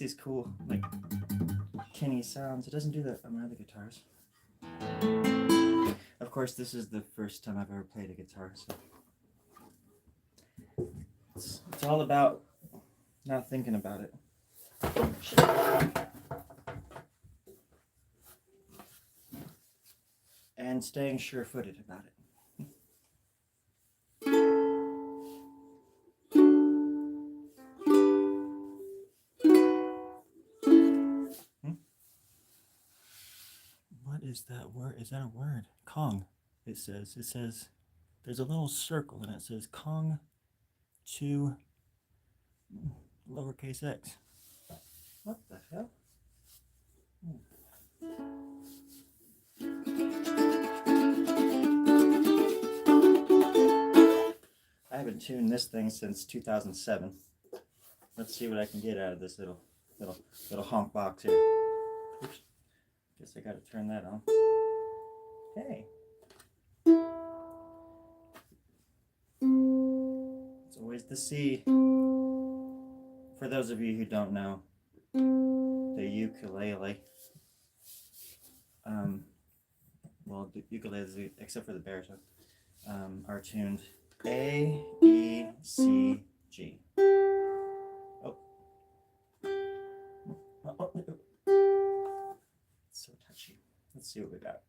these cool, like, tinny sounds. It doesn't do that on my other guitars. Of course, this is the first time I've ever played a guitar, so it's all about not thinking about it. And staying sure-footed about it. What is that word? Is that a word? Kong. It says there's a little circle and it says Kong 2 lowercase x. What the hell? I haven't tuned this thing since 2007. Let's see what I can get out of this little honk box here. Oops. Guess I gotta turn that on. Hey. It's always the C. For those of you who don't know, the ukulele. Well, the ukuleles, except for the baritone, are tuned A, E, C, G. Oh. It's so touchy. Let's see what we got.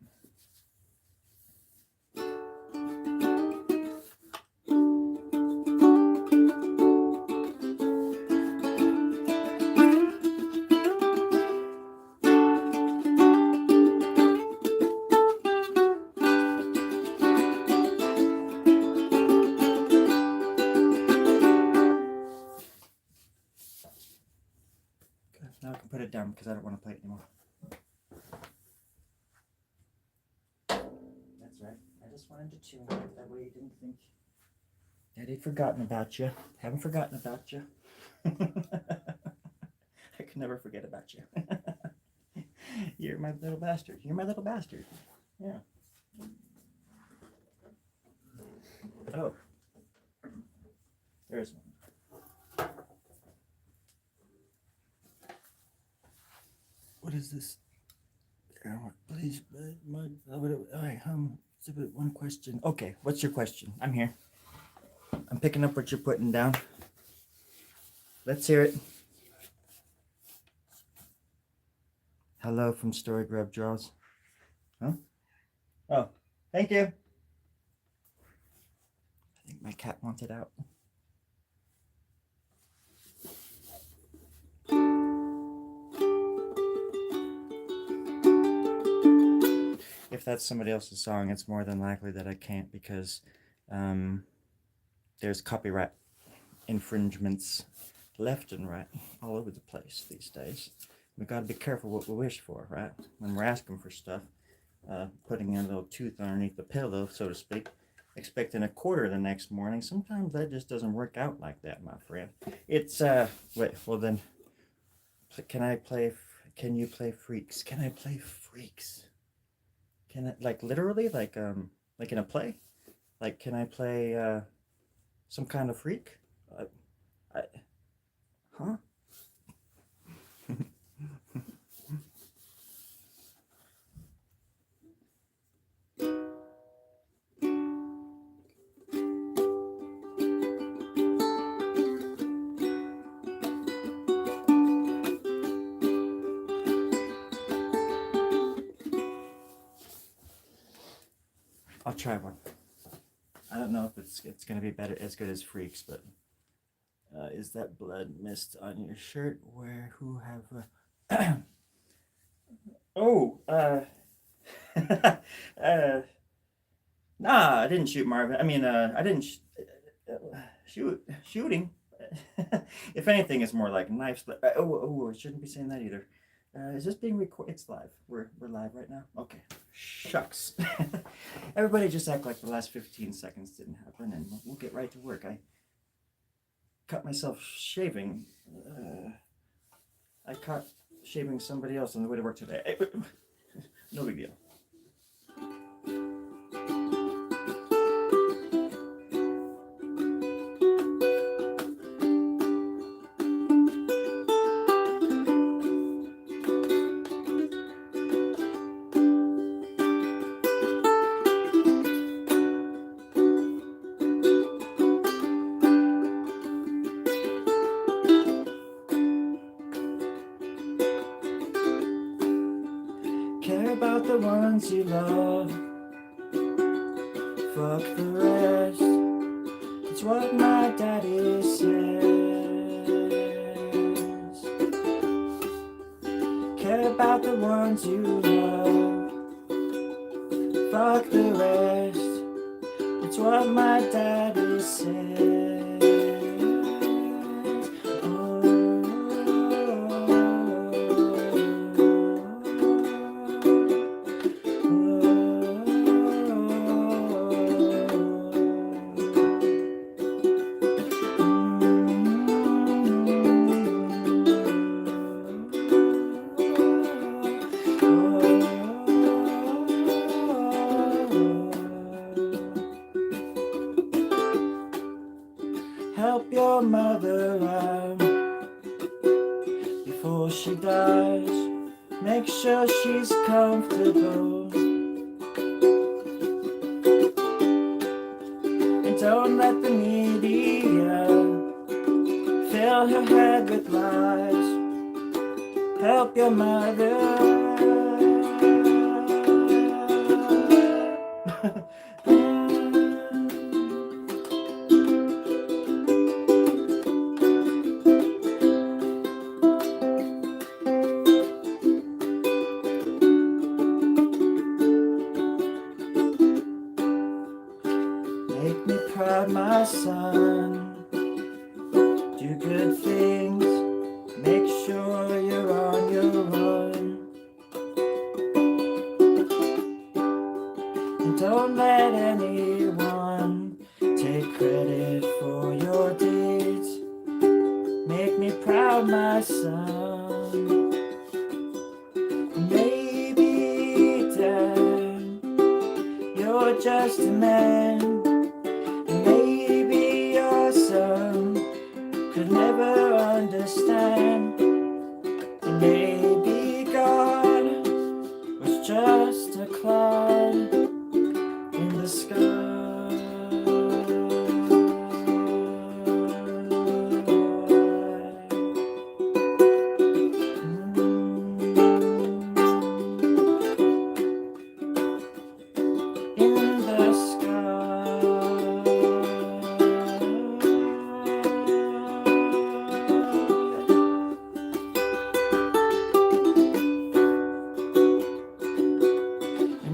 Now I can put it down because I don't want to play it anymore. That's right. I just wanted to tune it. That way you didn't think Daddy'd forgotten about you. Haven't forgotten about you. I can never forget about you. You're my little bastard. You're my little bastard. Yeah. Oh. There's one. What is this? Please, one question. Okay, what's your question? I'm here. I'm picking up what you're putting down. Let's hear it. Hello from Storie Grubb Draws. Huh? Oh, thank you. I think my cat wants it out. If that's somebody else's song, it's more than likely that I can't because there's copyright infringements left and right all over the place these days. We've got to be careful what we wish for, right? When we're asking for stuff, putting a little tooth underneath the pillow, so to speak, expecting a quarter the next morning, sometimes that just doesn't work out like that, my friend. It's, wait, well then, can you play Freaks? Can I play Freaks? Can I, like, literally, like in a play? Like, can I play, some kind of freak? Huh? I'll try one. I don't know if it's gonna be better as good as Freaks, but is that blood mist on your shirt? Who have oh nah, I didn't shoot Marvin. I mean, I didn't shooting. If anything, it's more like knife. I shouldn't be saying that either. Is this being recorded? It's live. We're live right now. Okay. Shucks. Everybody just act like the last 15 seconds didn't happen, and we'll get right to work. I cut myself shaving. I caught shaving somebody else on the way to work today. No big deal. ones you love. Fuck the rest. It's what my daddy says. Care about the ones you love. Fuck the rest. It's what my daddy says. Help your mother out before she dies. Make sure she's comfortable. And don't let the media fill her head with lies. Help your mother. Make me proud, my son. Do good things. Make sure you're on your own. And don't let anyone take credit for your deeds. Make me proud, my son. Maybe, Dad, you're just a man. Maybe your son could never understand. And maybe God was just a cloud in the sky. In the sky.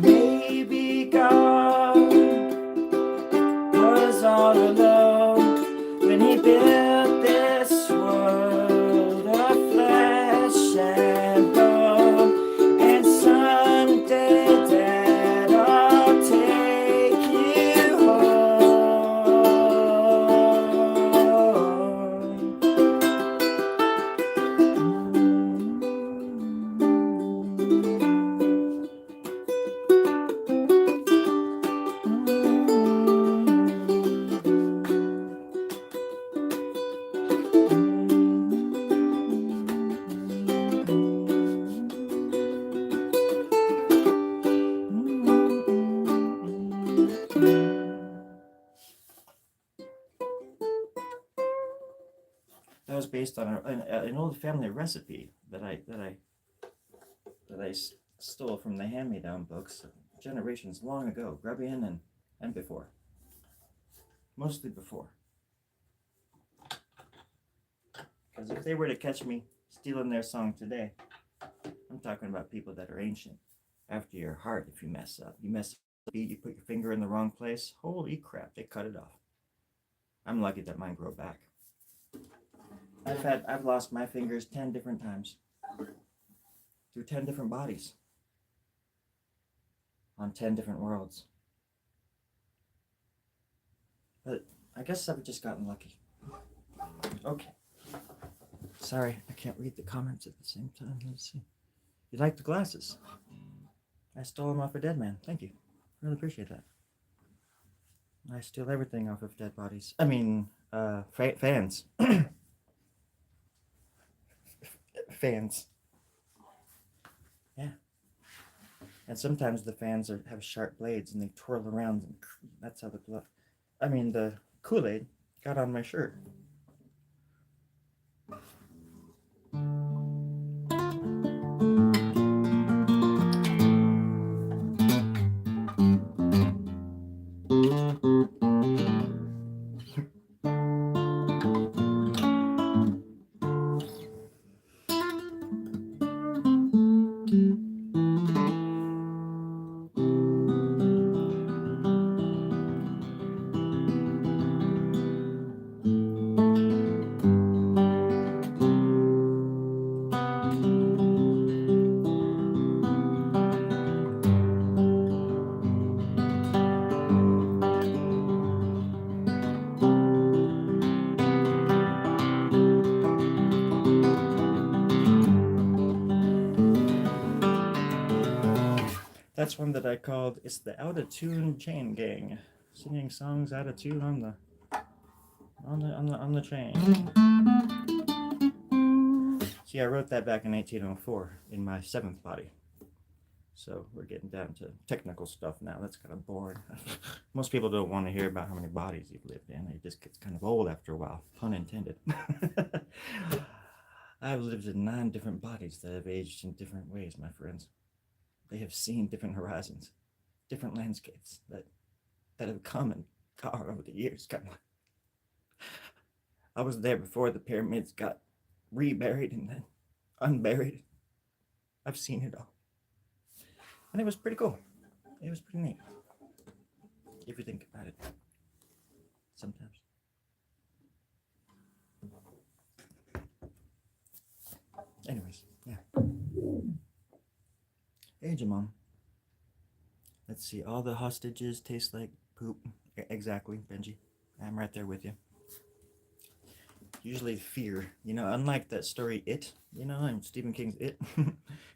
Maybe God was all alone when he built this world of flesh and bone. And someday, Dad, I'll take you That was based on an old family recipe that I stole from the hand-me-down books generations long ago, Grubbian and before, mostly before. Because if they were to catch me stealing their song today, I'm talking about people that are ancient. After your heart, if you mess up, you put your finger in the wrong place. Holy crap, they cut it off. I'm lucky that mine grow back. I've lost my fingers 10 different times through 10 different bodies on 10 different worlds. But I guess I've just gotten lucky. Okay. Sorry, I can't read the comments at the same time. Let's see. You like the glasses? I stole them off a dead man. Thank you. Really appreciate that. I steal everything off of dead bodies. I mean, fans. Fans. Yeah. And sometimes the fans have sharp blades and they twirl around, and that's how the Kool-Aid got on my shirt. that's one that I called, it's the Out of Tune Chain Gang, singing songs out of tune on the chain. See, I wrote that back in 1804 in my 7th body. So we're getting down to technical stuff now. That's kind of boring. Most people don't want to hear about how many bodies you've lived in. It just gets kind of old after a while. Pun intended. I've lived in 9 different bodies that have aged in different ways, my friends. They have seen different horizons, different landscapes that have come and gone over the years. Kind of. I was there before the pyramids got reburied and then unburied. I've seen it all. And it was pretty cool. It was pretty neat. If you think about it. Sometimes. Anyways, yeah. Hey, Jamon. Let's see. All the hostages taste like poop. Exactly, Benji. I'm right there with you. Usually fear. You know, unlike that story It, you know, and Stephen King's It.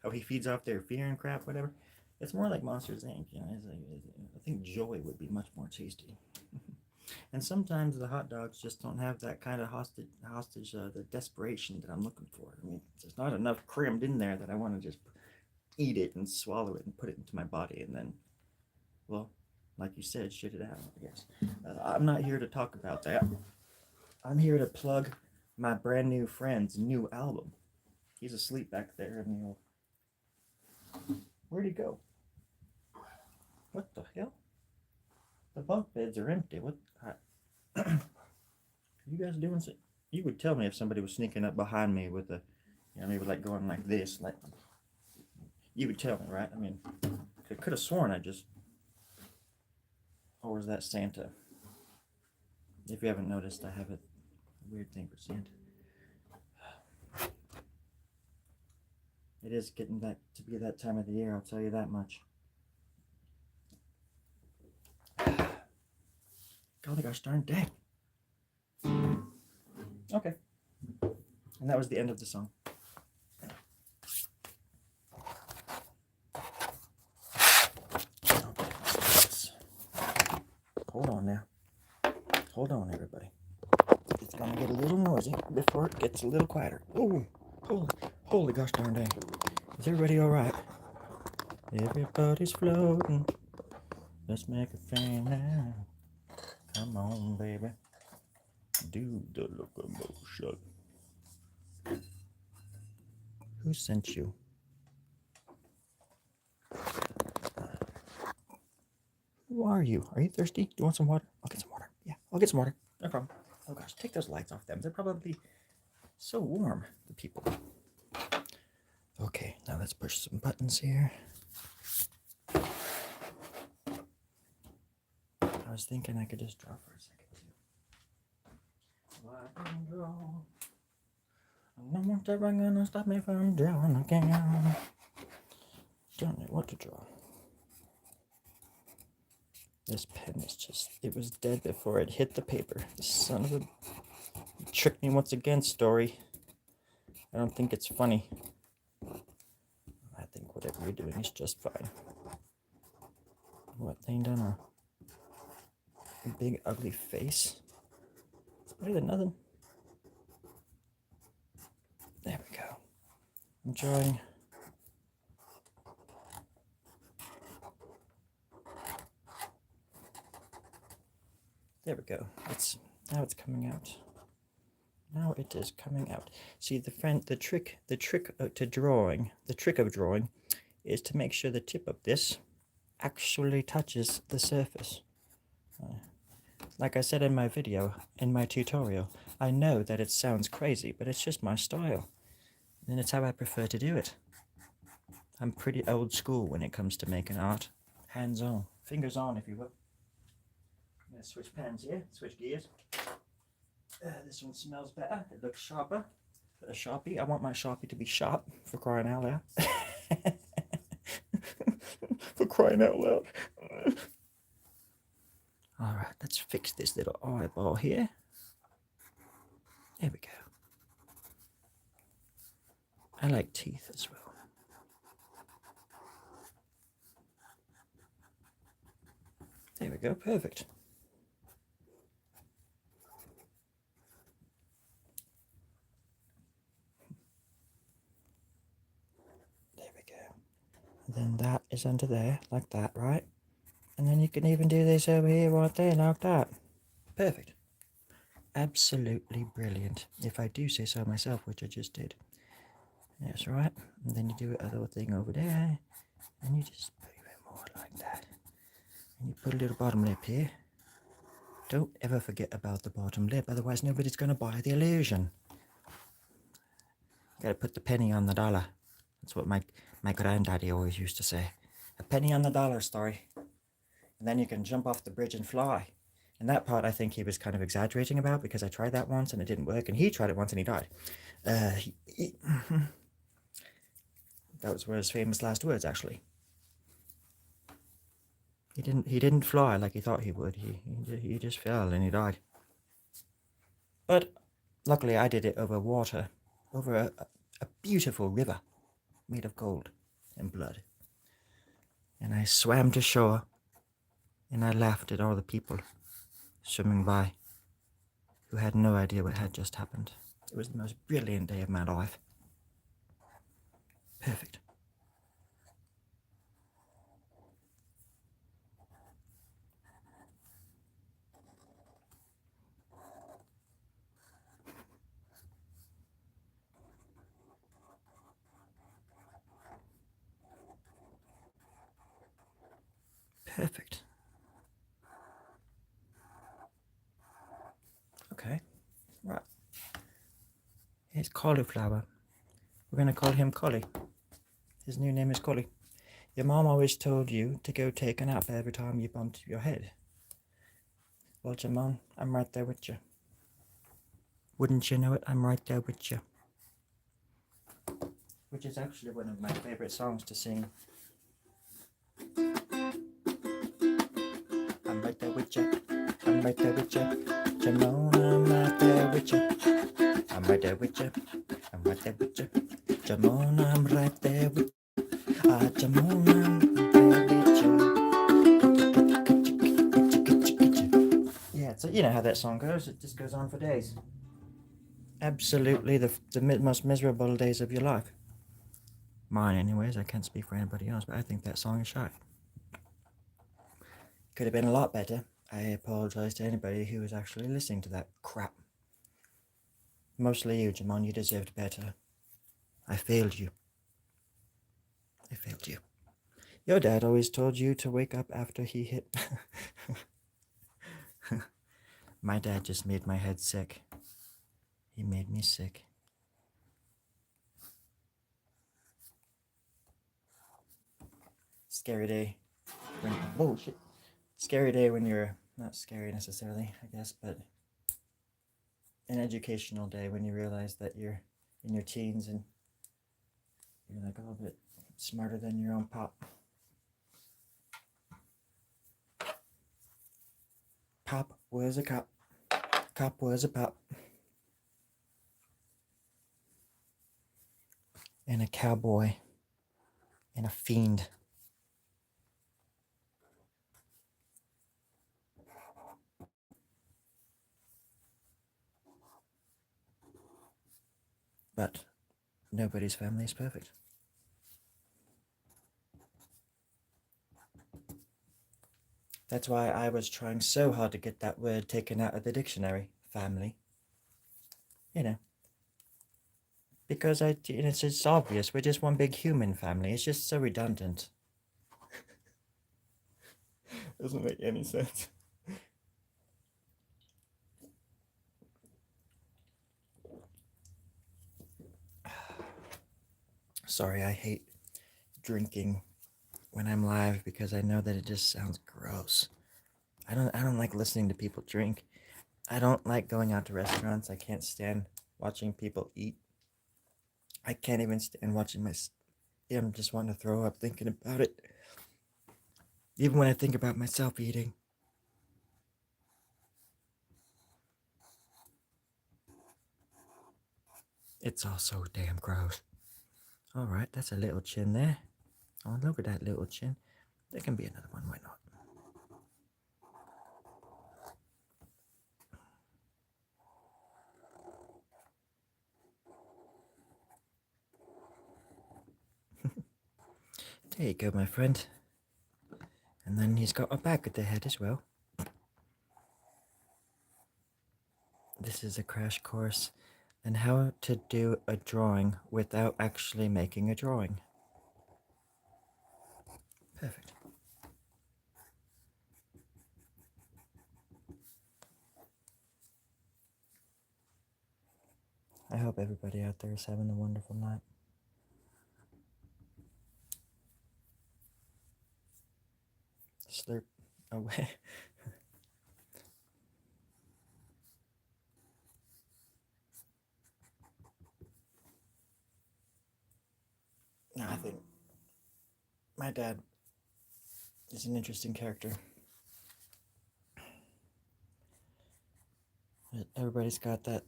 How he feeds off their fear and crap, whatever. It's more like Monsters, Inc. You know, I think joy would be much more tasty. And sometimes the hot dogs just don't have that kind of hostage, the desperation that I'm looking for. I mean, there's not enough crammed in there that I want to just eat it and swallow it and put it into my body and then, well, like you said, shit it out, I guess. I'm not here to talk about that. I'm here to plug my brand new friend's new album. He's asleep back there in the old... Where'd he go? What the hell? The bunk beds are empty. What? Are you guys doing something? You would tell me if somebody was sneaking up behind me with a, you know, maybe like going like this. Like, you would tell me, right? I mean, I could have sworn I just... Or was that Santa? If you haven't noticed, I have a weird thing for Santa. It is getting that to be that time of the year, I'll tell you that much. Golly gosh darn dang. Okay. And that was the end of the song. Hold on now. Hold on, everybody. It's gonna get a little noisy before it gets a little quieter. Oh, holy gosh darn dang. Is everybody alright? Everybody's floating. Let's make a thing now. Come on, baby. Do the locomotion. Who sent you? Who are you? Are you thirsty? Do you want some water? I'll get some water. Yeah, I'll get some water. No problem. Oh gosh, take those lights off them. They're probably so warm, the people. Okay, now let's push some buttons here. I was thinking I could just draw for a second too. I can draw. No one's ever gonna stop me from drawing again. Don't know what to draw. This pen is just, it was dead before it hit the paper. The son of a... You tricked me once again, Story. I don't think it's funny. I think whatever you're doing is just fine. What, laying down a big ugly face? It's better than nothing. There we go. I'm drawing... There we go. Now it's coming out. Now it is coming out. See, the trick of drawing is to make sure the tip of this actually touches the surface. Like I said in my video, in my tutorial, I know that it sounds crazy, but it's just my style. And it's how I prefer to do it. I'm pretty old school when it comes to making art. Hands on. Fingers on, if you will. I'm going to switch pens here, switch gears. This one smells better, it looks sharper. A Sharpie, I want my Sharpie to be sharp, for crying out loud. For crying out loud. Alright, let's fix this little eyeball here. There we go. I like teeth as well. There we go, perfect. There we go. And then that is under there, like that, right? And then you can even do this over here right there, like that. Perfect. Absolutely brilliant. If I do say so myself, which I just did. That's right. And then you do a little thing over there. And you just put it more like that. And you put a little bottom lip here. Don't ever forget about the bottom lip, otherwise nobody's going to buy the illusion. You gotta put the penny on the dollar. That's what my granddaddy always used to say. A penny on the dollar, Storie. And then you can jump off the bridge and fly. And that part I think he was kind of exaggerating about, because I tried that once and it didn't work, and he tried it once and he died. Those were his famous last words, actually. He didn't fly like he thought he would. He just fell and he died. But luckily I did it over water, over a beautiful river made of gold and blood. And I swam to shore, and I laughed at all the people swimming by who had no idea what had just happened. It was the most brilliant day of my life. Perfect. Perfect. Okay, right. Here's cauliflower. We're going to call him Collie. His new name is Collie. Your mom always told you to go take a nap every time you bumped your head. Well, Jamon, I'm right there with you. Wouldn't you know it? I'm right there with you. Which is actually one of my favorite songs to sing. I'm right there with you. I'm right there with you. Jamon, I'm right there with you. I'm right there with you. I'm right there with you. Jamon, I'm right there with you. Jamon, I'm right there with you. Yeah, so you know how that song goes. It just goes on for days. Absolutely the most miserable days of your life. Mine, anyways. I can't speak for anybody else, but I think that song is shite. Could have been a lot better. I apologize to anybody who was actually listening to that crap. Mostly you, Jamon. You deserved better. I failed you. I failed you. Your dad always told you to wake up after he hit. My dad just made my head sick. He made me sick. Scary day. Whoa, shit. Scary day when you're, not scary necessarily, I guess, but an educational day when you realize that you're in your teens and you're like a little bit smarter than your own pop. Pop was a cop. Cop was a pop. And a cowboy. And a fiend. But nobody's family is perfect. That's why I was trying so hard to get that word taken out of the dictionary, family. You know. Because it's just obvious, we're just one big human family. It's just so redundant. Doesn't make any sense. Sorry, I hate drinking when I'm live because I know that it just sounds gross. I don't like listening to people drink. I don't like going out to restaurants. I can't stand watching people eat. I can't even stand watching I'm just wanting to throw up thinking about it. Even when I think about myself eating. It's all so damn gross. Alright, that's a little chin there. Oh, look at that little chin. There can be another one, why not? There you go, my friend. And then he's got a bag at the head as well. This is a crash course on how to do a drawing without actually making a drawing. Perfect. I hope everybody out there is having a wonderful night. Slurp away. No, I think my dad is an interesting character. Everybody's got that.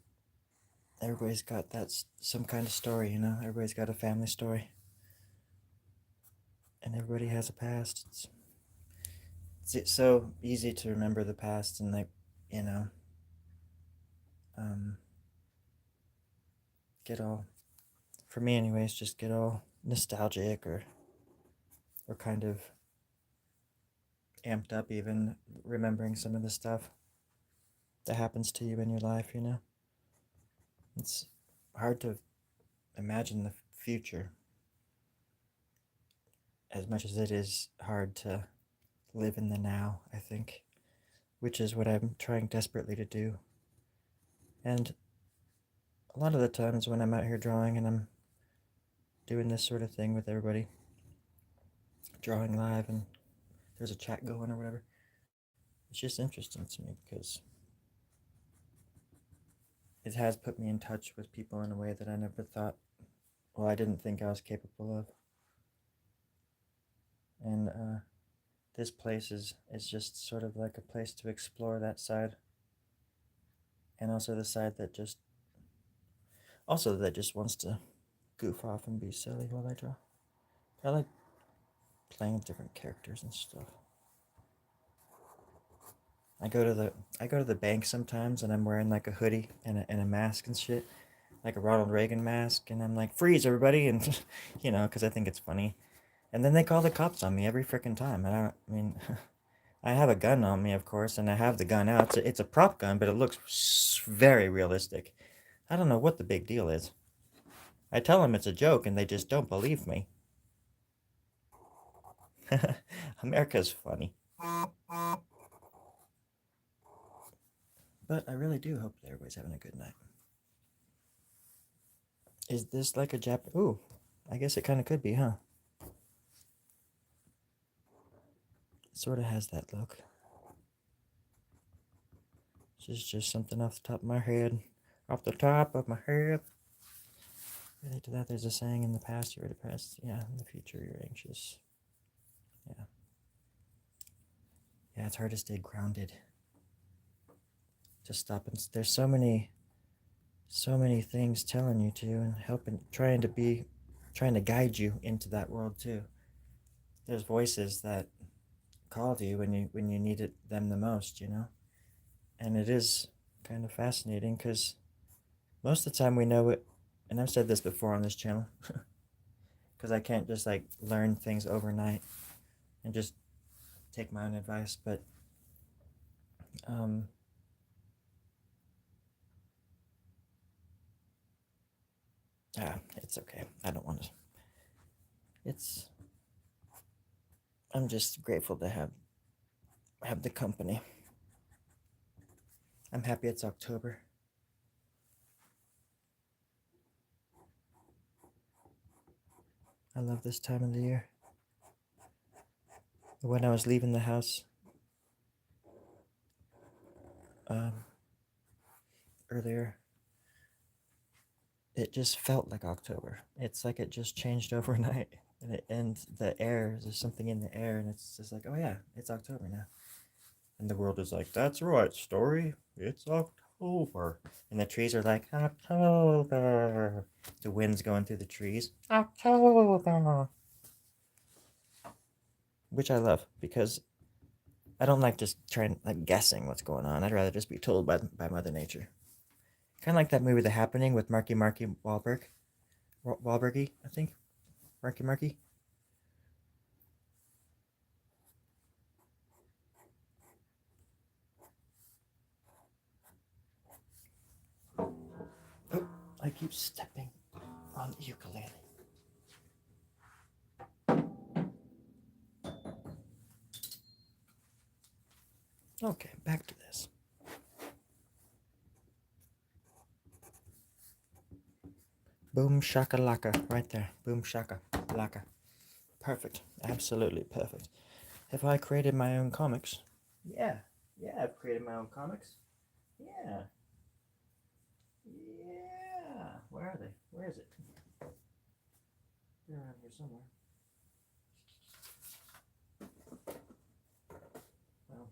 Everybody's got that some kind of story, you know. Everybody's got a family story, and everybody has a past. It's so easy to remember the past and like, you know, get all, for me anyways, just get all nostalgic or kind of amped up even remembering some of the stuff that happens to you in your life, you know. It's hard to imagine the future as much as it is hard to live in the now, I think, which is what I'm trying desperately to do. And a lot of the times when I'm out here drawing and I'm doing this sort of thing with everybody, drawing live and there's a chat going or whatever, it's just interesting to me because it has put me in touch with people in a way that I never thought, well, I didn't think I was capable of. And this place is just sort of like a place to explore that side, and also the side that just wants to goof off and be silly while I draw. I like playing with different characters and stuff. I go to the bank sometimes and I'm wearing like a hoodie and a mask and shit, like a Ronald Reagan mask, and I'm like, freeze everybody, and you know, because I think it's funny. And then they call the cops on me every freaking time. And I mean, I have a gun on me, of course, and I have the gun out. It's a prop gun, but it looks very realistic. I don't know what the big deal is. I tell them it's a joke, and they just don't believe me. America's funny. But I really do hope that everybody's having a good night. Is this like a Jap? Ooh, I guess it kind of could be, huh? It sort of has that look. This is just something off the top of my head. Off the top of my head. Related to that, there's a saying: in the past you're depressed. Yeah, in the future you're anxious. Yeah. Yeah, it's hard to stay grounded. To stop and there's so many things telling you to and helping, trying to guide you into that world too. There's voices that call to you when you needed them the most, you know. And it is kind of fascinating because most of the time we know it, and I've said this before on this channel, because I can't just like learn things overnight and just take my own advice, but it's okay. I don't want to. I'm just grateful to have the company. I'm happy it's October. I love this time of the year. When I was leaving the house earlier, it just felt like October. It's like it just changed overnight. And the air, there's something in the air, and it's just like, oh yeah, it's October now. And the world is like, that's right, Storie, it's October. And the trees are like, October. The wind's going through the trees. October. Which I love, because I don't like just trying, like, guessing what's going on. I'd rather just be told by Mother Nature. Kind of like that movie The Happening with Marky Wahlberg. Wahlbergy, I think. Marky. keep stepping on the ukulele. Okay, back to this. Boom shaka laka, right there. Boom shaka laka. Perfect. Absolutely perfect. Have I created my own comics? Yeah. Yeah, I've created my own comics. Yeah. Yeah. Where are they? Where is it? They're around here somewhere. Well,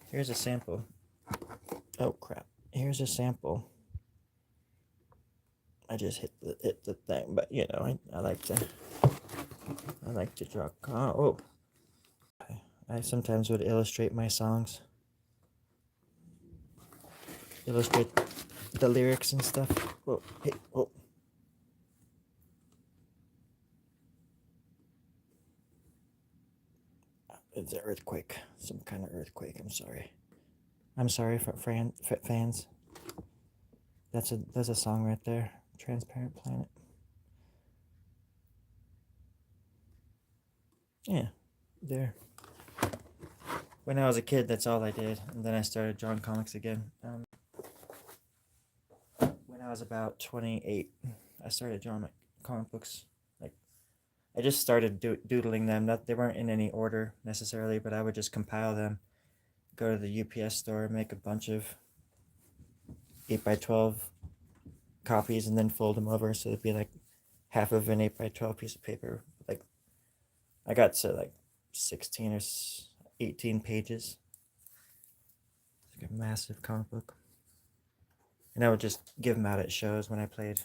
here's a sample. Oh crap. Here's a sample. I just hit the thing, but you know, I like to draw. Oh, I sometimes would illustrate my songs, illustrate the lyrics and stuff. Whoa, hey, whoa. It's an earthquake, some kind of earthquake. I'm sorry. I'm sorry for fans. That's a song right there. Transparent Planet. Yeah, there. When I was a kid, that's all I did, and then I started drawing comics again. When I was about 28, I started drawing comic books. Like, I just started doodling them. They weren't in any order necessarily, but I would just compile them, go to the UPS store, make a bunch of 8x12 copies, and then fold them over so it'd be like half of an 8x12 piece of paper. Like, I got to like 16 or 18 pages. It's like a massive comic book. And I would just give them out at shows when I played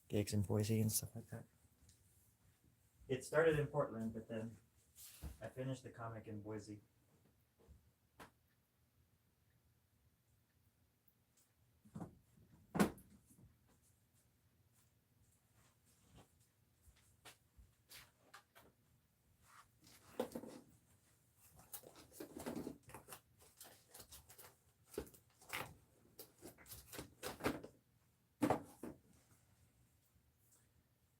gigs in Boise and stuff like that. It started in Portland, but then I finished the comic in Boise.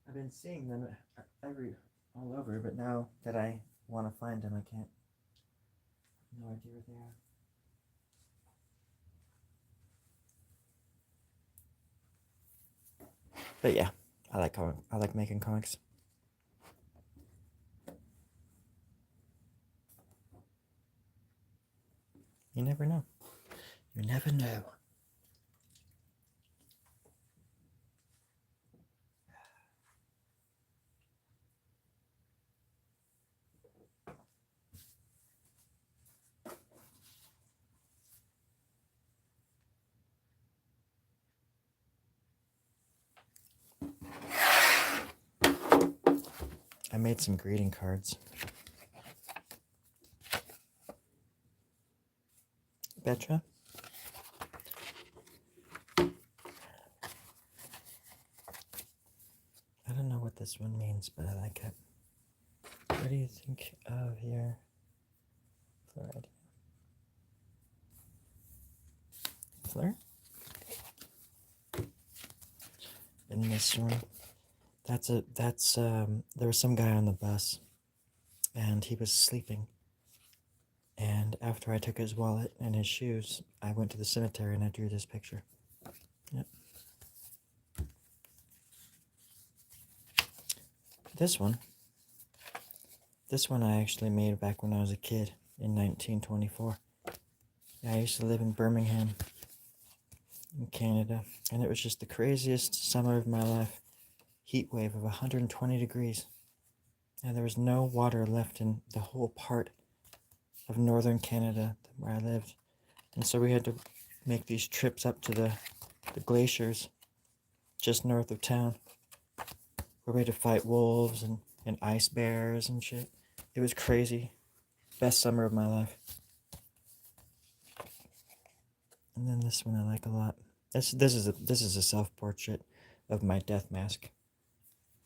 I've been seeing them all over, but now that I want to find them, I can't. No idea where they are. But yeah, I like making comics. You never know. You never know. I made some greeting cards. Betcha? I don't know what this one means, but I like it. What do you think of your fluoride? Fleur? And this one, there was some guy on the bus, and he was sleeping. And after I took his wallet and his shoes, I went to the cemetery and I drew this picture. Yep. This one I actually made back when I was a kid in 1924. I used to live in Birmingham, in Canada, and it was just the craziest summer of my life. Heat wave of 120 degrees. And there was no water left in the whole part of northern Canada where I lived. And so we had to make these trips up to the glaciers just north of town, where we had to fight wolves and ice bears and shit. It was crazy. Best summer of my life. And then this one I like a lot. This is a self-portrait of my death mask.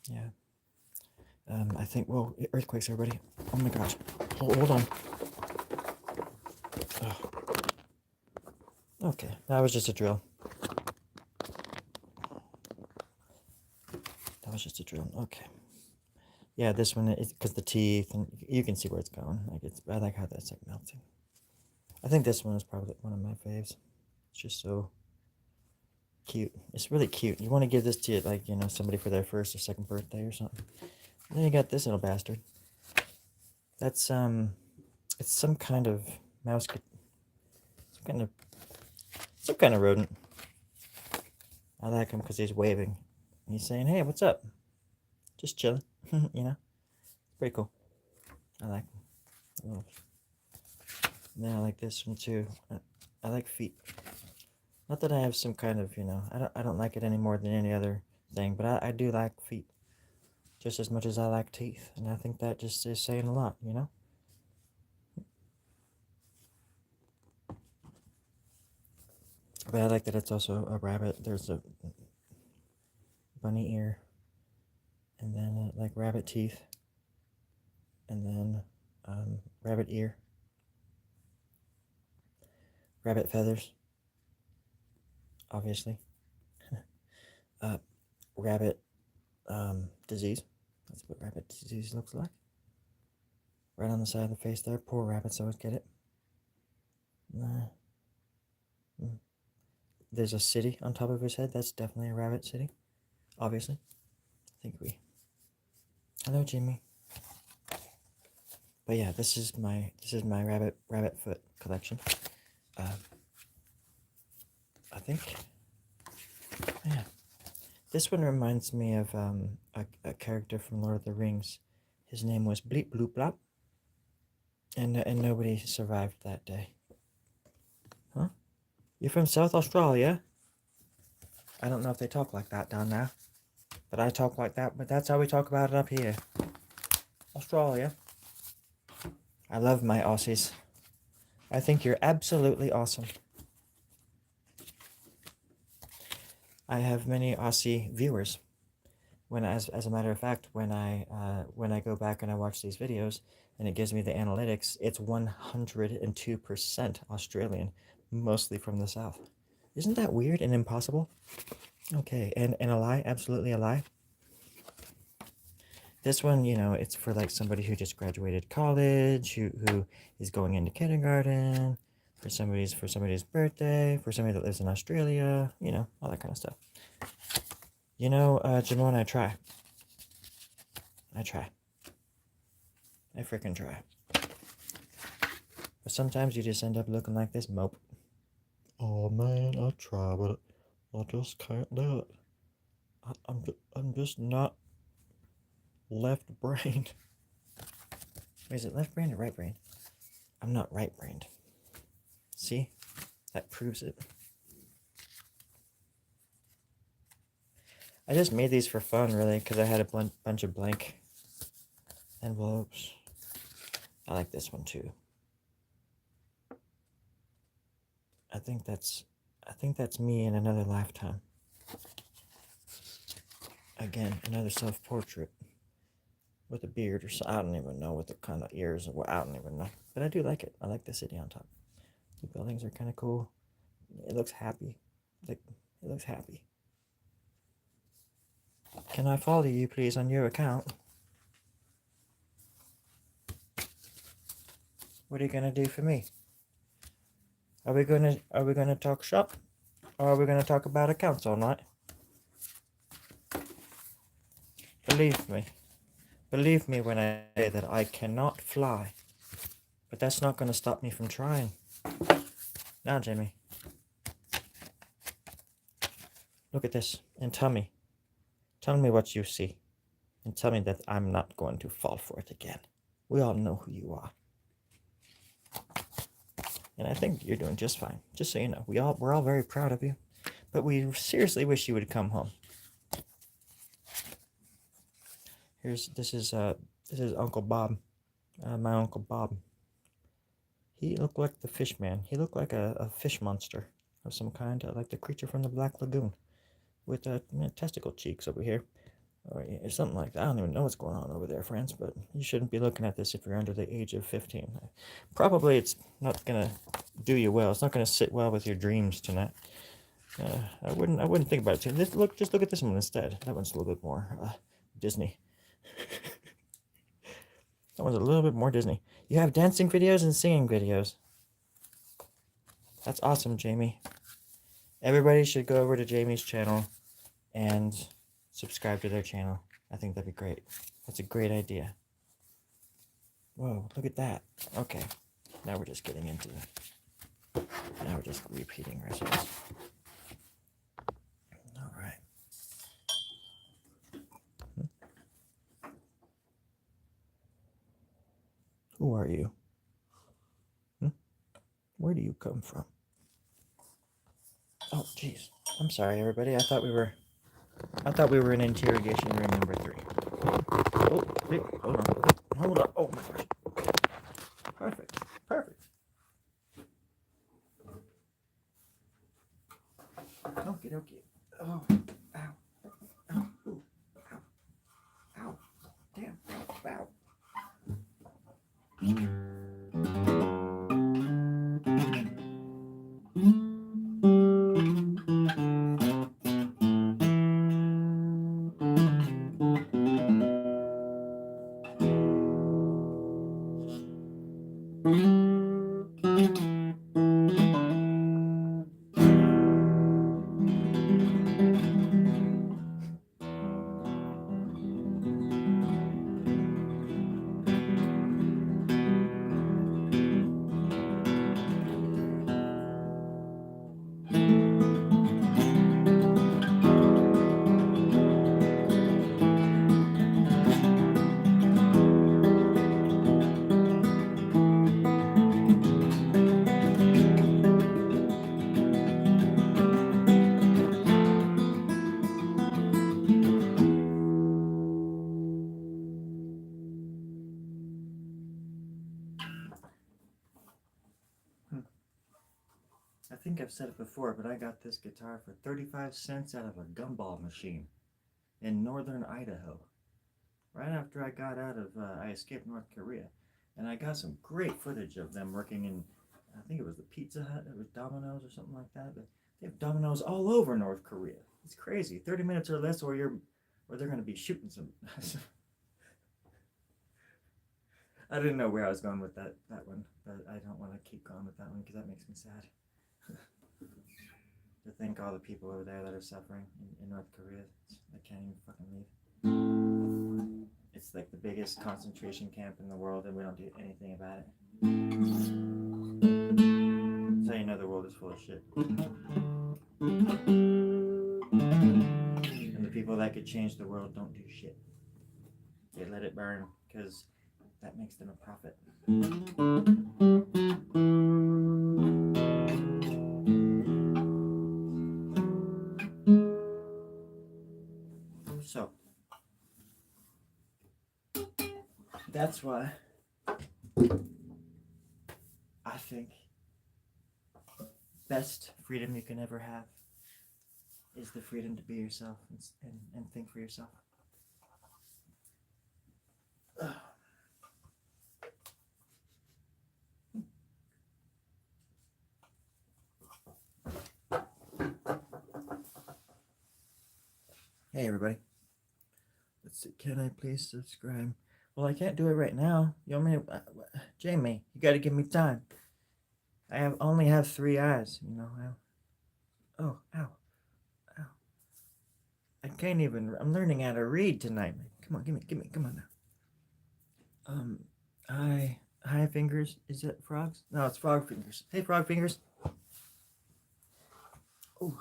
Yeah. I think, whoa, earthquakes, everybody. Oh my gosh. Hold on. Okay, that was just a drill. That was just a drill. Okay. Yeah, this one is because the teeth, and you can see where it's going. Like I like how that's like melting. I think this one is probably one of my faves. It's just so cute. It's really cute. You want to give this to like somebody for their first or second birthday or something. And then you got this little bastard. That's it's some kind of mouse, some kind of rodent. I like him because he's waving. He's saying, "Hey, what's up? Just chilling." Pretty cool. I like him. Then I like this one too. I like feet. Not that I have some kind of, I don't like it any more than any other thing, but I do like feet just as much as I like teeth, and I think that just is saying a lot, But I like that it's also a rabbit. There's a bunny ear, and then like rabbit teeth, and then rabbit ear, rabbit feathers, obviously, rabbit disease. That's what rabbit disease looks like. Right on the side of the face there. Poor rabbits always get it. There's a city on top of his head. That's definitely a rabbit city. Obviously. I think we... Hello, Jimmy. But yeah, this is my rabbit foot collection. I think... Yeah. This one reminds me of a character from Lord of the Rings. His name was Bleep Bloop Blop. And nobody survived that day. Huh? You're from South Australia? I don't know if they talk like that down there. But I talk like that, but that's how we talk about it up here. Australia. I love my Aussies. I think you're absolutely awesome. I have many Aussie viewers. As a matter of fact, when I go back and I watch these videos and it gives me the analytics, it's 102% Australian, mostly from the South. Isn't that weird and impossible? Okay, and a lie, absolutely a lie. This one, it's for like somebody who just graduated college, who is going into kindergarten, for somebody's birthday, for somebody that lives in Australia, all that kind of stuff. Jamon, I try. I freaking try. But sometimes you just end up looking like this mope. Oh man, I try, but I just can't do it. I'm just not left-brained. Wait, is it left-brained or right-brained? I'm not right-brained. See? That proves it. I just made these for fun, really, because I had a bunch of blank envelopes. I like this one, too. I think that's me in another lifetime. Again, another self-portrait with a beard or so. I don't even know what the kind of ears or I don't even know. But I do like it. I like the city on top. The buildings are kind of cool. It looks happy. It looks happy. Can I follow you, please, on your account? What are you gonna do for me? Are we gonna talk shop, or are we gonna talk about accounts all night? Believe me when I say that I cannot fly, but that's not gonna stop me from trying. Now, Jimmy, look at this and tell me what you see, and tell me that I'm not going to fall for it again. We all know who you are. And I think you're doing just fine. Just so you know, we're all very proud of you, but we seriously wish you would come home. This is Uncle Bob, my Uncle Bob. He looked like the fish man. He looked like a fish monster of some kind, like the creature from the Black Lagoon, with testicle cheeks over here. or something like that. I don't even know what's going on over there, friends, but you shouldn't be looking at this if you're under the age of 15. Probably it's not gonna do you well. It's not gonna sit well with your dreams tonight. I wouldn't think about it. Just look at this one instead. That one's a little bit more Disney. That one's a little bit more Disney. You have dancing videos and singing videos. That's awesome, Jamie. Everybody should go over to Jamie's channel and subscribe to their channel. I think that'd be great. That's a great idea. Whoa, look at that. Okay, now we're just getting into it. Now we're just repeating ourselves. All right. Who are you? Where do you come from? Oh, jeez. I'm sorry, everybody. I thought we were in interrogation room number 3. Oh, wait, hold on. Hold on. Oh my gosh. Perfect. Perfect. Okie dokie. Oh, ow. Ow. Ooh. Ow. Ow. Damn. Ow. Ow. I think I've said it before, but I got this guitar for 35 cents out of a gumball machine in northern Idaho. Right after I got out of, I escaped North Korea. And I got some great footage of them working in, I think it was the Pizza Hut, it was Domino's or something like that. But they have Domino's all over North Korea. It's crazy. 30 minutes or less, or they're going to be shooting some. I didn't know where I was going with that one, but I don't want to keep going with that one because that makes me sad. To think all the people over there that are suffering in North Korea. I can't even fucking leave. It's like the biggest concentration camp in the world, and we don't do anything about it. That's how you know the world is full of shit. And the people that could change the world don't do shit. They let it burn because that makes them a profit. So, that's why I think best freedom you can ever have is the freedom to be yourself and think for yourself. Hey everybody. Let's see, can I please subscribe? Well, I can't do it right now. You want me to, Jamie, you gotta give me time. I only have 3 eyes, you know. Oh, ow. Ow. I can't even, I'm learning how to read tonight. Come on, give me, come on now. Hi fingers, is it frogs? No, it's frog fingers. Hey frog fingers. Oh.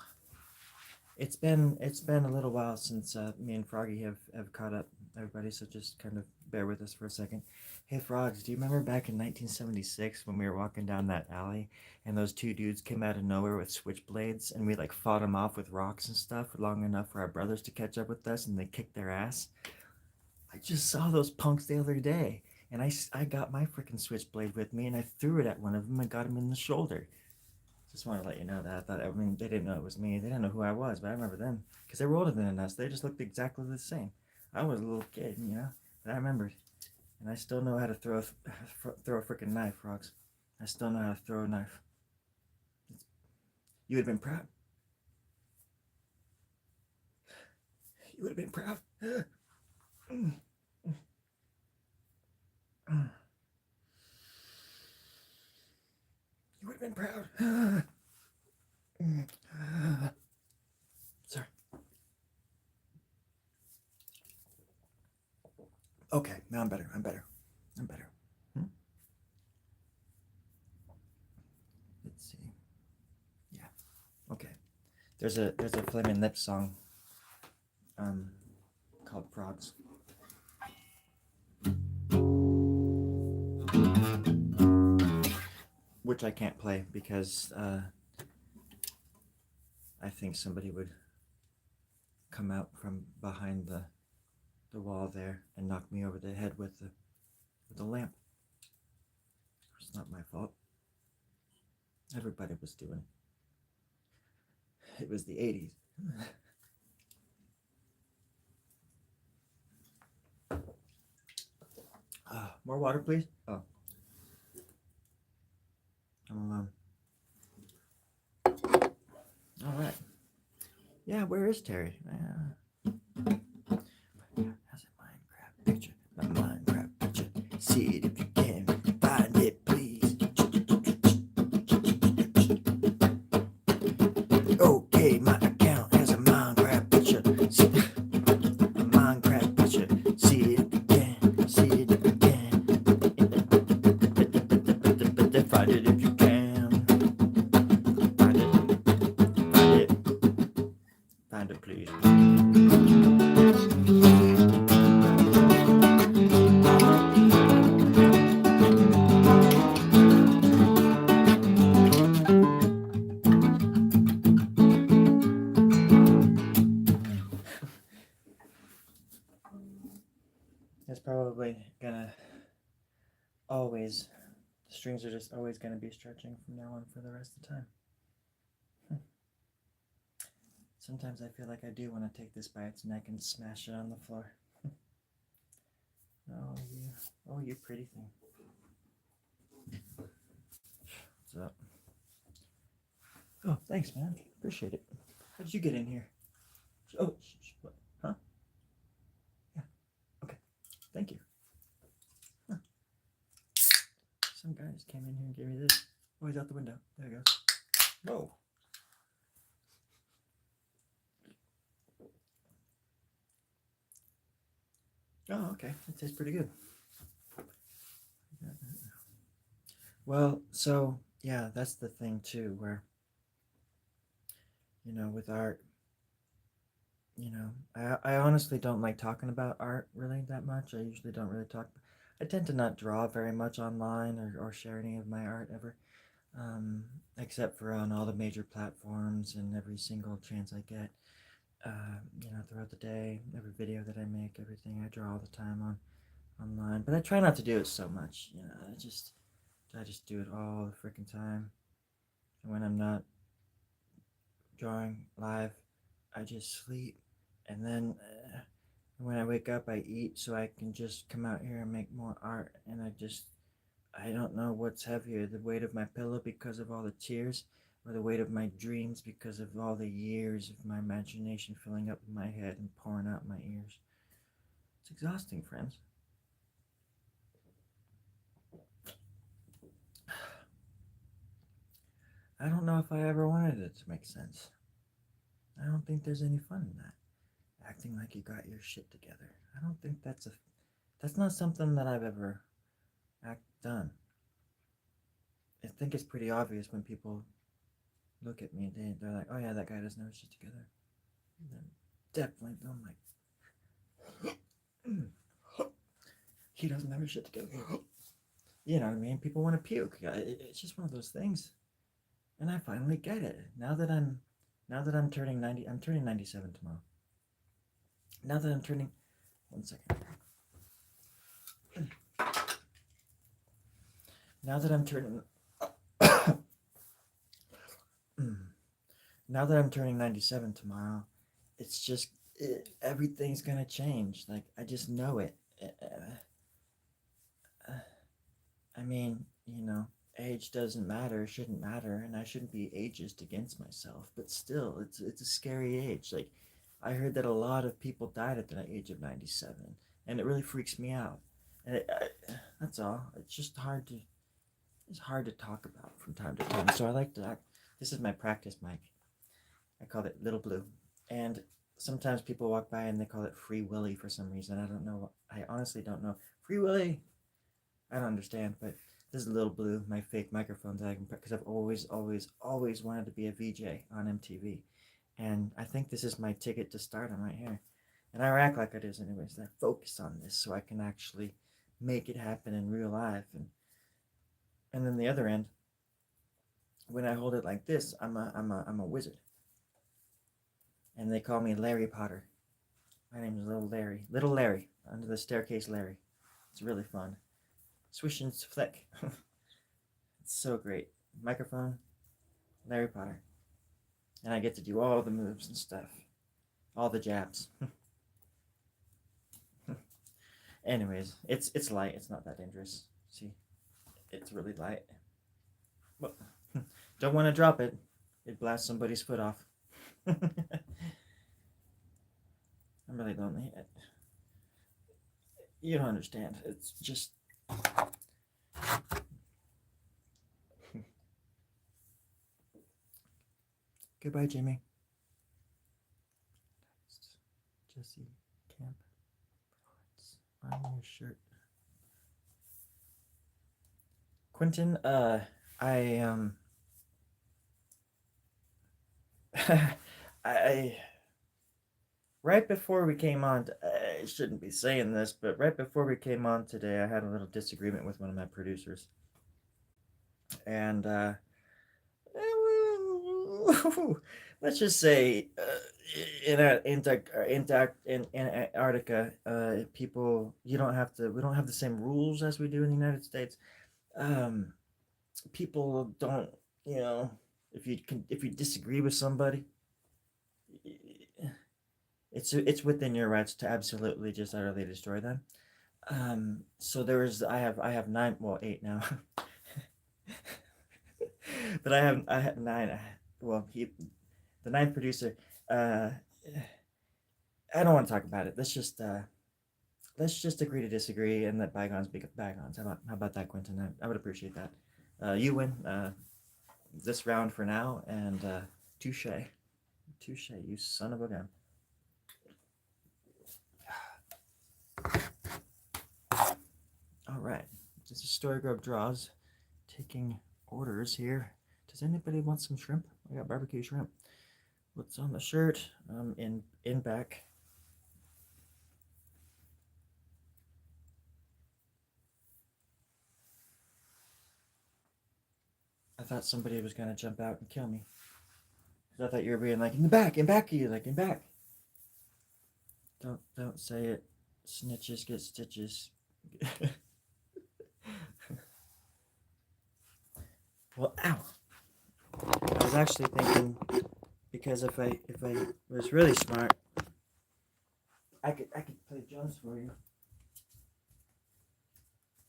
It's been a little while since me and Froggy have caught up, everybody, so just kind of bear with us for a second. Hey Frogs, do you remember back in 1976 when we were walking down that alley and those 2 dudes came out of nowhere with switchblades and we like fought them off with rocks and stuff long enough for our brothers to catch up with us and they kicked their ass? I just saw those punks the other day and I got my freaking switchblade with me and I threw it at one of them and got him in the shoulder. Just want to let you know that. I mean, they didn't know it was me. They didn't know who I was, but I remember them because they were older than us. They just looked exactly the same. I was a little kid, but I remembered. And I still know how to throw a freaking knife, frogs. I still know how to throw a knife. You would have been proud. You would have been proud. You would have been proud. Sorry. Okay, now I'm better. I'm better. Let's see. Yeah. Okay. There's a Flaming Lips song called Frogs. Which I can't play because I think somebody would come out from behind the wall there and knock me over the head with the lamp. It's not my fault. Everybody was doing it. It was the 80s. More water, please. Oh. I'm alone. All right. Yeah, where is Terry? How's a Minecraft picture? My Minecraft picture. See it if you can. Find it, please. Okay, my account has a Minecraft picture. A Minecraft picture. See it if you can. See it if you can. Find it if you can. Find it. Find it, please. It's probably gonna always, the strings are just always gonna be stretching from now on for the rest of the time. Sometimes I feel like I do want to take this by its neck and smash it on the floor. Oh, you pretty thing. What's up? Oh, thanks, man. Appreciate it. How did you get in here? Oh, what? Huh? Yeah. Okay. Thank you. Huh. Some guy just came in here and gave me this. Oh, he's out the window. There he goes. Whoa. Oh, okay. That tastes pretty good. Well, so, yeah, that's the thing, too, where, with art, I honestly don't like talking about art really that much. I usually don't really talk. I tend to not draw very much online or share any of my art ever, except for on all the major platforms and every single chance I get. Throughout the day, every video that I make, everything I draw all the time online. But I try not to do it so much. I just do it all the freaking time. And when I'm not drawing live, I just sleep. And then when I wake up, I eat so I can just come out here and make more art. And I don't know what's heavier, the weight of my pillow because of all the tears, or the weight of my dreams because of all the years of my imagination filling up my head and pouring out my ears. It's exhausting, friends. I don't know if I ever wanted it to make sense. I don't think there's any fun in that. Acting like you got your shit together. I don't think that's not something that I've ever done. I think it's pretty obvious when people look at me, they're like, oh yeah, that guy doesn't have his shit together. They're definitely, I'm like, he doesn't have his shit together. You know what I mean? People want to puke. It's just one of those things. And I finally get it. Now that I'm turning 90, I'm turning 97 tomorrow. Now that I'm turning, 1 second. Now that I'm turning, now that I'm turning 97 tomorrow, it's just everything's gonna change. Like, I just know it. I mean, age doesn't matter, shouldn't matter, and I shouldn't be ageist against myself. But still, it's a scary age. Like, I heard that a lot of people died at the age of 97, and it really freaks me out. And that's all. It's hard to talk about from time to time. So I like to. This is my practice mic. I call it Little Blue, and sometimes people walk by and they call it Free Willy for some reason. I don't know. I honestly don't know. Free Willy. I don't understand, but this is Little Blue, my fake microphone that I can, because I've always wanted to be a VJ on MTV, and I think this is my ticket to stardom right here, and I act like it is anyways. I focus on this so I can actually make it happen in real life, and then the other end, when I hold it like this, I'm a wizard, and they call me Larry Potter. My name is Little Larry, under the staircase Larry. It's really fun. Swish and flick. It's so great. Microphone, Larry Potter. And I get to do all the moves and stuff. All the jabs. Anyways, it's light. It's not that dangerous. See? It's really light. Well, don't want to drop it. It blasts somebody's foot off. I really don't need it. You don't understand. It's just... Goodbye, Jimmy. Jesse Camp. It's on your shirt. Quentin, I right before we came on, I shouldn't be saying this, but right before we came on today, I had a little disagreement with one of my producers, and let's just say, in Antarctica, people, we don't have the same rules as we do in the United States. People don't, if you disagree with somebody, it's within your rights to absolutely just utterly destroy them. So I have nine, well, eight now. But I have nine. Well, the ninth producer. I don't want to talk about it. Let's just agree to disagree and let bygones be bygones. How about that, Quentin? I would appreciate that. You win this round for now, and touche, you son of a gun. All right, this is Storie Grubb Draws, taking orders here. Does anybody want some shrimp? I got barbecue shrimp. What's on the shirt? In back. I thought somebody was gonna jump out and kill me. Cause I thought you were being like, in back of you, like in back. Don't say it. Snitches get stitches. Well, ow. I was actually thinking, because if I was really smart, I could play drums for you.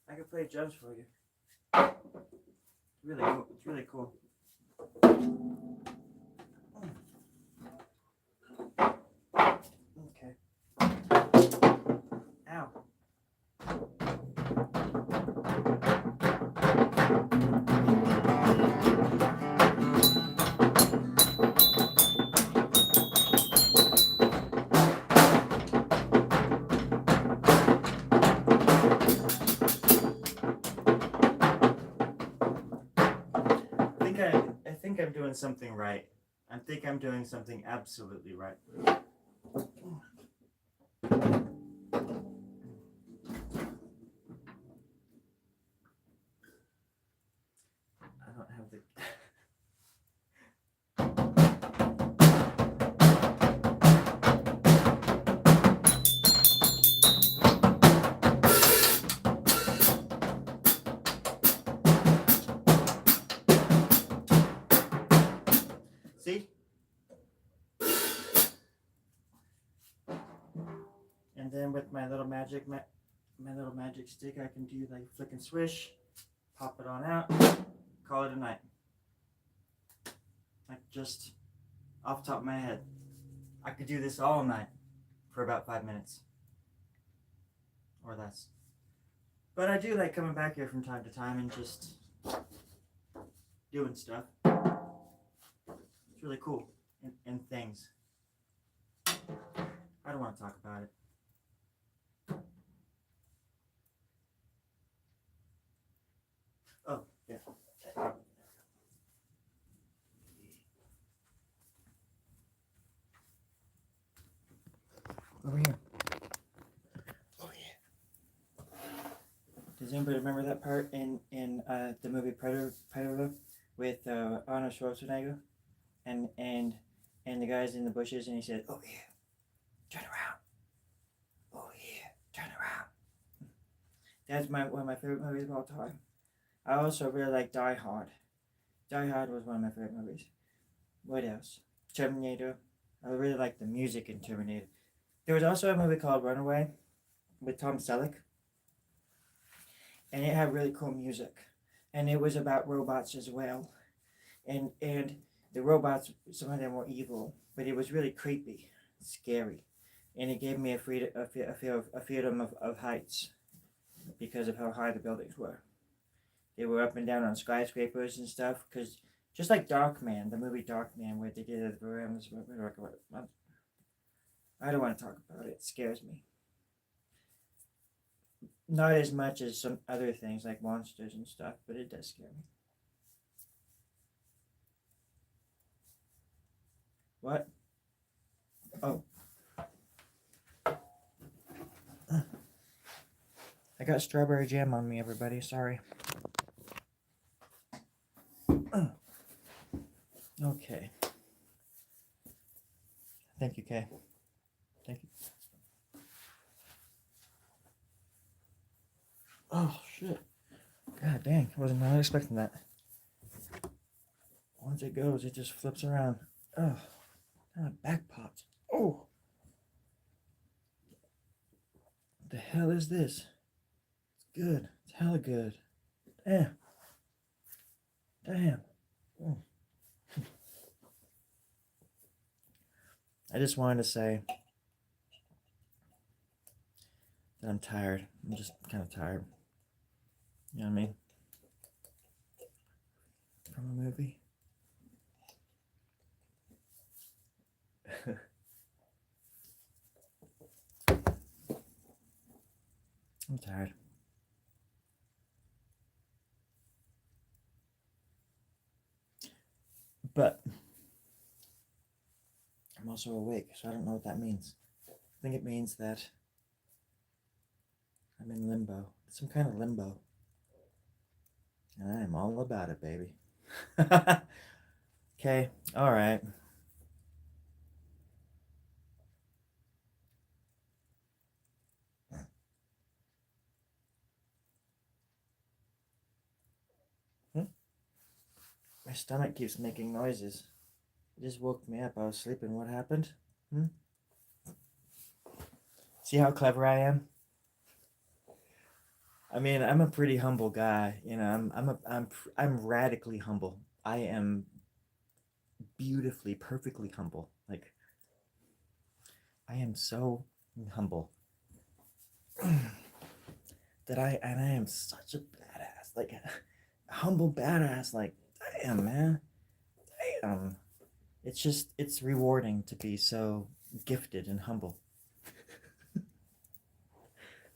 I could play drums for you. Really cool. It's really cool. Okay. Ow. I think I'm doing something right. I think I'm doing something absolutely right. I don't have the... See? with my little magic stick, I can do like flick and swish, pop it on out, call it a night. Like just off the top of my head. I could do this all night for about 5 minutes. Or less. But I do like coming back here from time to time and just doing stuff. It's really cool. And things. I don't want to talk about it. Oh, yeah. Over here. Oh yeah. Does anybody remember that part in the movie Predator with Arnold Schwarzenegger and the guys in the bushes, and he said, "Oh yeah, turn around. Oh yeah, turn around." That's one of my favorite movies of all time. I also really like Die Hard. Die Hard was one of my favorite movies. What else? Terminator. I really like the music in Terminator. There was also a movie called Runaway with Tom Selleck. And it had really cool music. And it was about robots as well. And the robots, some of them were evil, but it was really creepy, scary. And it gave me a freedom of heights because of how high the buildings were. They were up and down on skyscrapers and stuff. Because just like Darkman, the movie Darkman, where they did it around this. I don't want to talk about it. It scares me. Not as much as some other things like monsters and stuff, but it does scare me. What? Oh. I got strawberry jam on me, everybody. Sorry. Okay. Thank you, Kay. Thank you. Oh, shit. God dang. I wasn't not expecting that. Once it goes, it just flips around. Oh. Back pops. Oh. What the hell is this? It's good. It's hella good. Damn. Damn. Oh. I just wanted to say that I'm tired. I'm just kind of tired. You know what I mean? From a movie. I'm tired. But I'm also awake, so I don't know what that means. I think it means that I'm in limbo. Some kind of limbo. And I am all about it, baby. Okay, alright. My stomach keeps making noises. It just woke me up. I was sleeping. What happened? See how clever I am? I mean, I'm a pretty humble guy. You know, I'm radically humble. I am beautifully, perfectly humble. Like, I am so humble that I am such a badass. Like, a humble badass. Like, damn, man. Damn. It's rewarding to be so gifted and humble.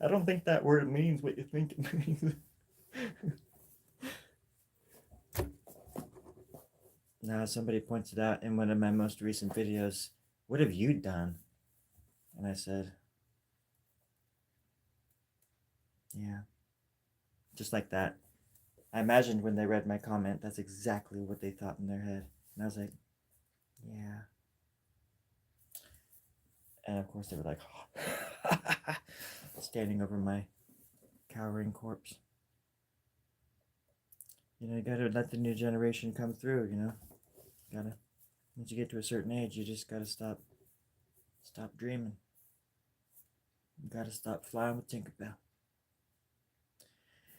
I don't think that word means what you think it means. Now, somebody pointed out in one of my most recent videos, what have you done? And I said, yeah. Just like that. I imagined when they read my comment, that's exactly what they thought in their head. And I was like, yeah. And of course they were like, standing over my cowering corpse. You know, you gotta let the new generation come through, you know? Once you get to a certain age, you just gotta stop dreaming. You gotta stop flying with Tinkerbell.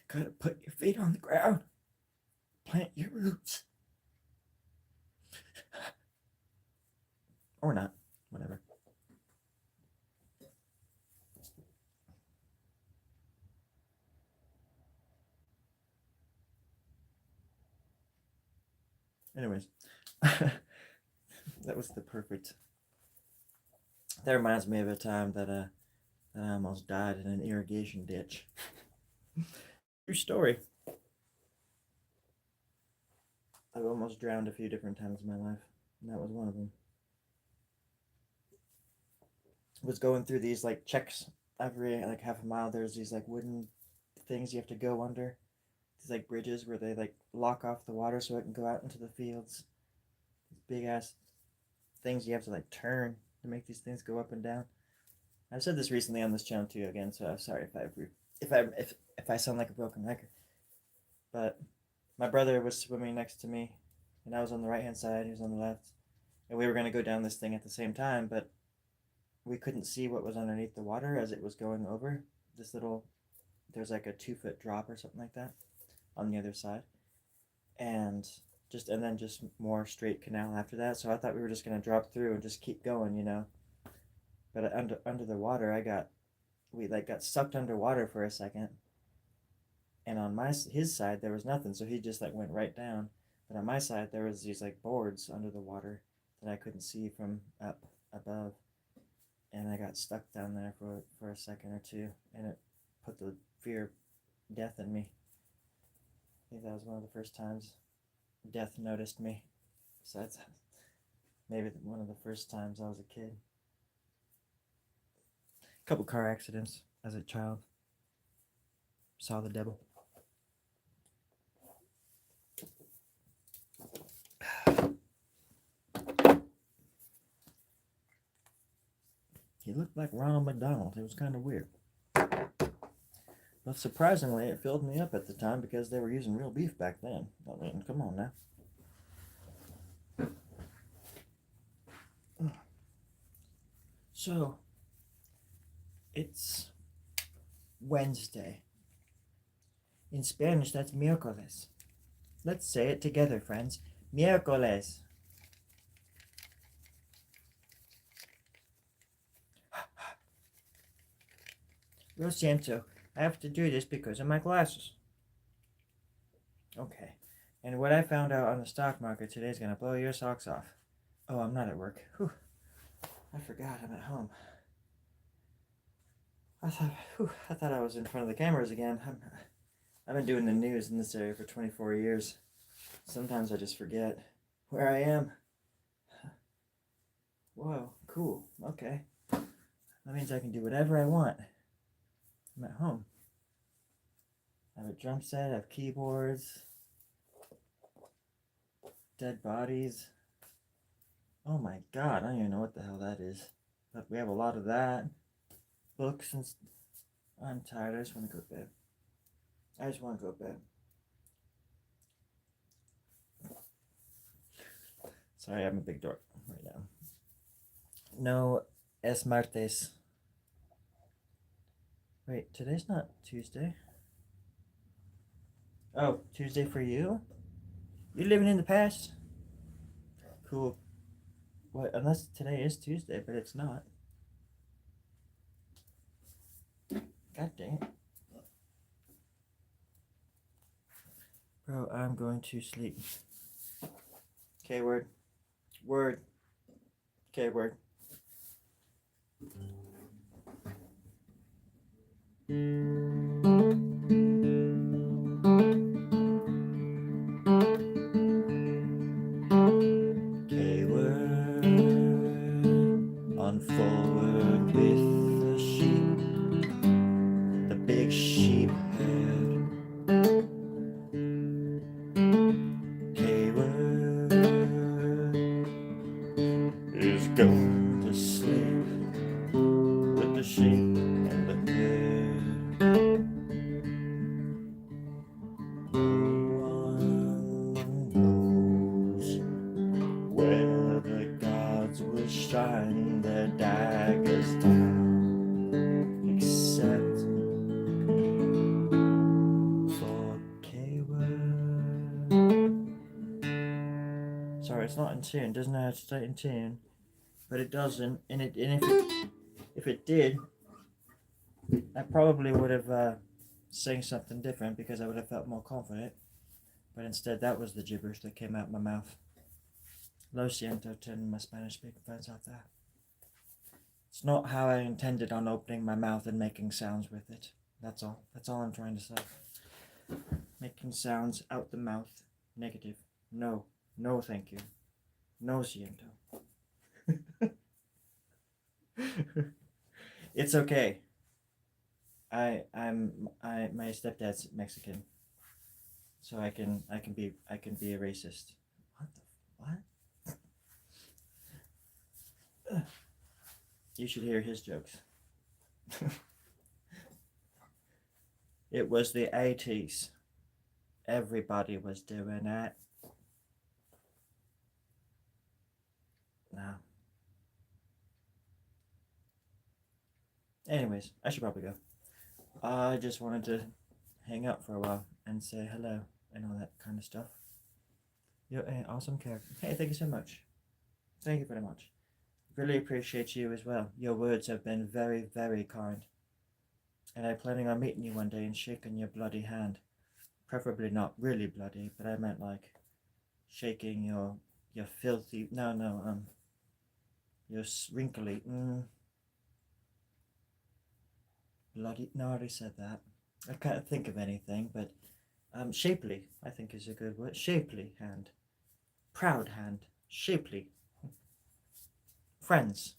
Gotta put your feet on the ground. Plant your roots. Or not. Whatever. Anyways. That was the perfect. That reminds me of a time that I almost died in an irrigation ditch. True story. I've almost drowned a few different times in my life, and that was one of them. Was going through these like checks every like half a mile. There's these like wooden things you have to go under. These like bridges where they like lock off the water so it can go out into the fields. These big ass things you have to like turn to make these things go up and down. I've said this recently on this channel too again, so I'm sorry if I sound like a broken record. But my brother was swimming next to me, and I was on the right hand side, he was on the left, and we were gonna go down this thing at the same time, but we couldn't see what was underneath the water as it was going over this little. There's like a 2-foot drop or something like that on the other side, and then just more straight canal after that. So I thought we were just gonna drop through and just keep going, you know. But under the water, we like got sucked underwater for a second, and on his side there was nothing, so he just like went right down. But on my side there was these like boards under the water that I couldn't see from up above, and I got stuck down there for a second or two, and it put the fear of death in me. I think that was one of the first times death noticed me. Besides, maybe one of the first times I was a kid. A couple car accidents as a child. Saw the devil. He looked like Ronald McDonald. It was kind of weird. But surprisingly, it filled me up at the time because they were using real beef back then. I mean, come on now. So, it's Wednesday. In Spanish, that's miércoles. Let's say it together, friends. Miércoles. Lo siento. I have to do this because of my glasses. Okay. And what I found out on the stock market today is going to blow your socks off. Oh, I'm not at work. Whew. I forgot I'm at home. I thought I was in front of the cameras again. I've been doing the news in this area for 24 years. Sometimes I just forget where I am. Whoa, cool. Okay. That means I can do whatever I want. I'm at home. I have a drum set, I have keyboards, dead bodies. Oh my god, I don't even know what the hell that is. But we have a lot of that. Books and I'm tired, I just want to go to bed. I just want to go to bed. Sorry, I'm a big dork right now. No, es martes. Wait, today's not Tuesday. Oh, Tuesday for you? You're living in the past? Cool. What? Unless today is Tuesday, but it's not. God dang it. Bro, I'm going to sleep. K word. Word. K word. K word. On forward with the sheep. The big sheep herd. K word is going to sleep with the sheep and the herd. sorry, it's not in tune. It doesn't know how to stay in tune, but it doesn't. And if it did, I probably would have sang something different because I would have felt more confident. But instead, that was the gibberish that came out of my mouth. Lo siento to my Spanish-speaking friends out there. It's not how I intended on opening my mouth and making sounds with it. That's all. That's all I'm trying to say. Making sounds out the mouth. Negative. No. No, thank you. No siento. It's okay. My stepdad's Mexican, so I can be a racist. What? You should hear his jokes. It was the 80s. Everybody was doing it. No. Anyways, I should probably go. I just wanted to hang out for a while and say hello and all that kind of stuff. You're an awesome character. Hey, thank you so much. Thank you very much. Really appreciate you as well. Your words have been very, very kind. And I'm planning on meeting you one day and shaking your bloody hand. Preferably not really bloody, but I meant like shaking your filthy, your wrinkly, bloody, no, I already said that. I can't think of anything, but shapely, I think is a good word. Shapely hand. Proud hand. Shapely. Friends.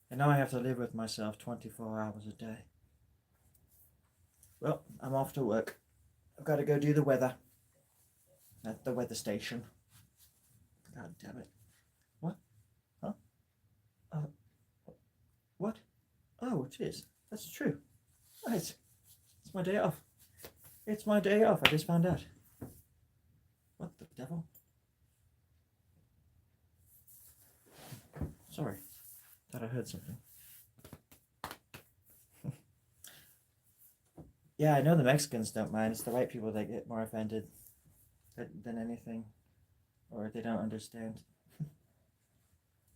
And now I have to live with myself 24 hours a day. Well, I'm off to work. I've got to go do the weather at the weather station. God damn it. What? Huh? What? Oh, it is. That's true. Right. It's my day off. It's my day off. I just found out. What the devil? Sorry. Thought I heard something. Yeah, I know the Mexicans don't mind. It's the white people that get more offended than anything. Or they don't understand.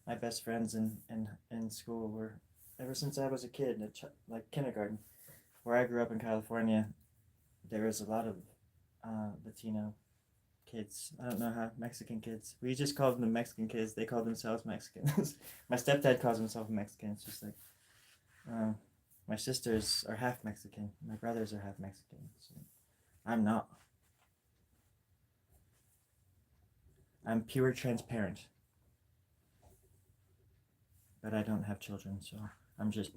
My best friends in school were, ever since I was a kid, like kindergarten, where I grew up in California, there was a lot of Latino kids. I don't know how, Mexican kids. We just called them Mexican kids. They call themselves Mexicans. My stepdad calls himself a Mexican. It's just like, my sisters are half Mexican. My brothers are half Mexican. So I'm not. I'm pure transparent. But I don't have children, so I'm just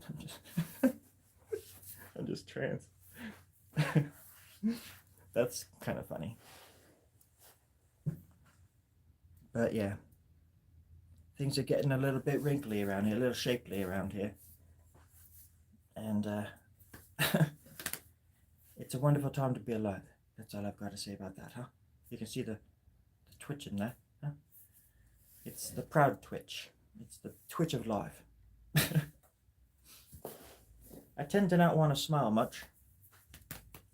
I'm just trans. That's kind of funny. But yeah, things are getting a little bit wrinkly around here, a little shapely around here. And it's a wonderful time to be alive. That's all I've got to say about that, huh? You can see the twitch in there, huh? It's the proud twitch. It's the twitch of life. I tend to not want to smile much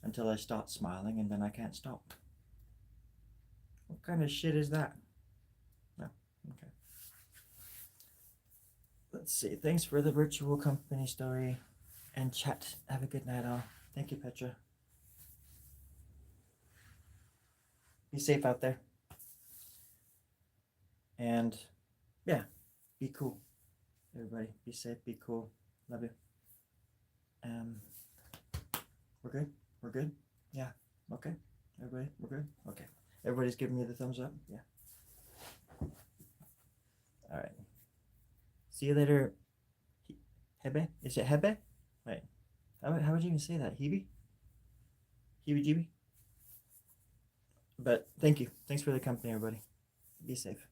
until I start smiling, and then I can't stop. What kind of shit is that? No, okay. Let's see. Thanks for the virtual company story and chat. Have a good night, all. Thank you, Petra. Be safe out there. And yeah, be cool. Everybody, be safe, be cool. Love you. We're good? We're good? Yeah. Okay. Everybody, we're good? Okay. Everybody's giving me the thumbs up? Yeah. Alright. See you later. Hebe? Is it Hebe? Wait. How would you even say that? Hebe? Hebe-jeebe? But thank you. Thanks for the company, everybody. Be safe.